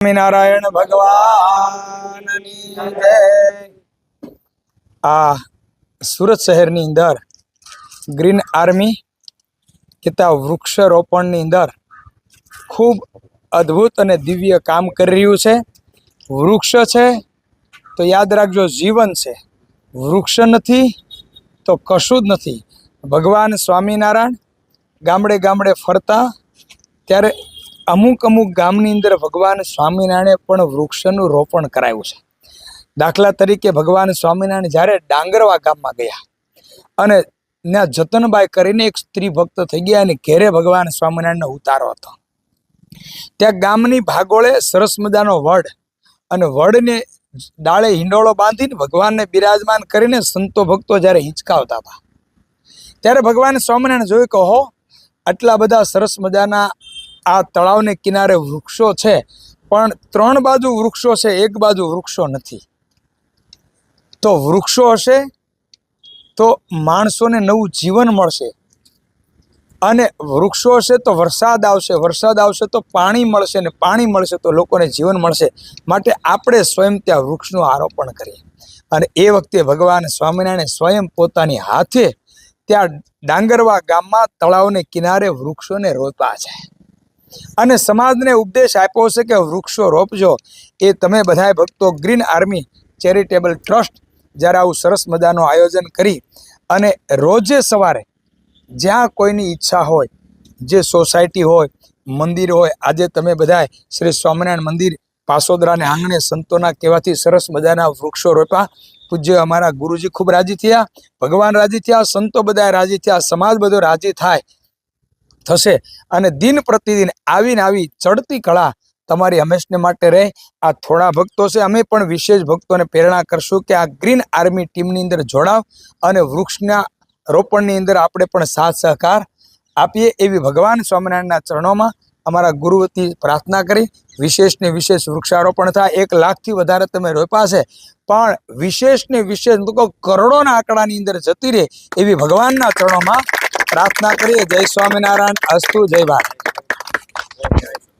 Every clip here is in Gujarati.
સ્વામિનારાયણ ભગવાનની જય। આ સુરત શહેરની અંદર ગ્રીન આર્મી કેતા વૃક્ષારોપણની અંદર ખૂબ અદ્ભુત અને દિવ્ય કામ કરી રહ્યું છે। વૃક્ષ છે તો યાદ રાખજો જીવન છે, વૃક્ષ નથી તો કશું જ નથી। ભગવાન સ્વામિનારાયણ ગામડે ગામડે ફરતા ત્યારે અમુક ગામની અંદર ભગવાન સ્વામિનારાયણે પણ વૃક્ષનું રોપણ કરાવ્યું છે। દાખલા તરીકે ભગવાન સ્વામિનારાયણ જ્યારે ડાંગરવા ગામમાં ગયા અને ત્યાં જતનબાઈ કરીને એક સ્ત્રી ભક્ત થઈ ગયા અને ઘેરે ભગવાન સ્વામિનારાયણનો ઉતારો હતો। ત્યાં ગામની ભાગોળે સરસ મજાનો વડ અને વડને ડાળે હિંડોળો બાંધીને ભગવાનને બિરાજમાન કરીને સંતો ભક્તો જ્યારે હિંચકાવતા હતા ત્યારે ભગવાન સ્વામિનારાયણ જોયું કે હો આટલા બધા સરસ મજાના આ તળાવને કિનારે વૃક્ષો છે પણ ત્રણ બાજુ વૃક્ષો છે, એક બાજુ વૃક્ષો નથી। તો વૃક્ષો હશે તો માણસોને નવું જીવન મળશે અને વૃક્ષો હશે તો વરસાદ આવશે, વરસાદ આવશે તો પાણી મળશે ને પાણી મળશે તો લોકોને જીવન મળશે। માટે આપણે સ્વયં ત્યાં વૃક્ષનું આરોપણ કરીએ। અને એ વખતે ભગવાન સ્વામિનારાયણે સ્વયં પોતાની હાથે ત્યાં ડાંગરવા ગામમાં તળાવને કિનારે વૃક્ષોને રોપ્યા છે અને સમાજને ઉપદેશ આપ્યો છે કે વૃક્ષો રોપજો। એ તમે બધા ભક્તો ગ્રીન આર્મી ચેરિટેબલ ટ્રસ્ટ જ્યારે આવું સરસ મજાનું આયોજન કરી અને રોજે સવારે જ્યાં કોઈની ઈચ્છા હોય, જે સોસાયટી હોય, મંદિર હોય, આજે તમે બધા શ્રી સ્વામિનારાયણ મંદિર પાસોદરાને આંગણે સંતોના કહેવાથી સરસ મજાના વૃક્ષો રોપ્યા। પૂજ્ય અમારા ગુરુજી ખૂબ રાજી થયા, ભગવાન રાજી થયા, સંતો બધા રાજી થયા, સમાજ બધો રાજી થશે અને દિન પ્રતિદિન આવી ચડતી કળા તમારી હંમેશને માટે રહે। આ થોડા ભક્તો છે, અમે પણ વિશેષ ભક્તોને પ્રેરણા કરશું કે આ ગ્રીન આર્મી ટીમની અંદર જોડાવ અને વૃક્ષના રોપણની અંદર આપણે પણ સાથ સહકાર આપીએ એવી ભગવાન સ્વામિનારાયણના ચરણોમાં અમારા ગુરુવતી પ્રાર્થના કરી વિશેષને વિશેષ વૃક્ષારોપણ થાય। 1 લાખથી વધારે તમે રોપ્યા છે પણ વિશેષને વિશેષ કરોડોના આંકડાની અંદર જતી રહે એવી ભગવાનના ચરણોમાં પ્રાર્થના કરીએ। જય સ્વામિનારાયણ, અસ્તુ, જય ભારત।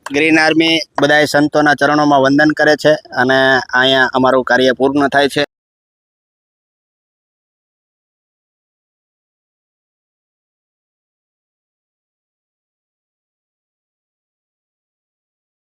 ગ્રીન આર્મી બધાય સંતોના ચરણોમાં વંદન કરે છે અને અહીંયા અમારું કાર્ય પૂર્ણ થાય છે।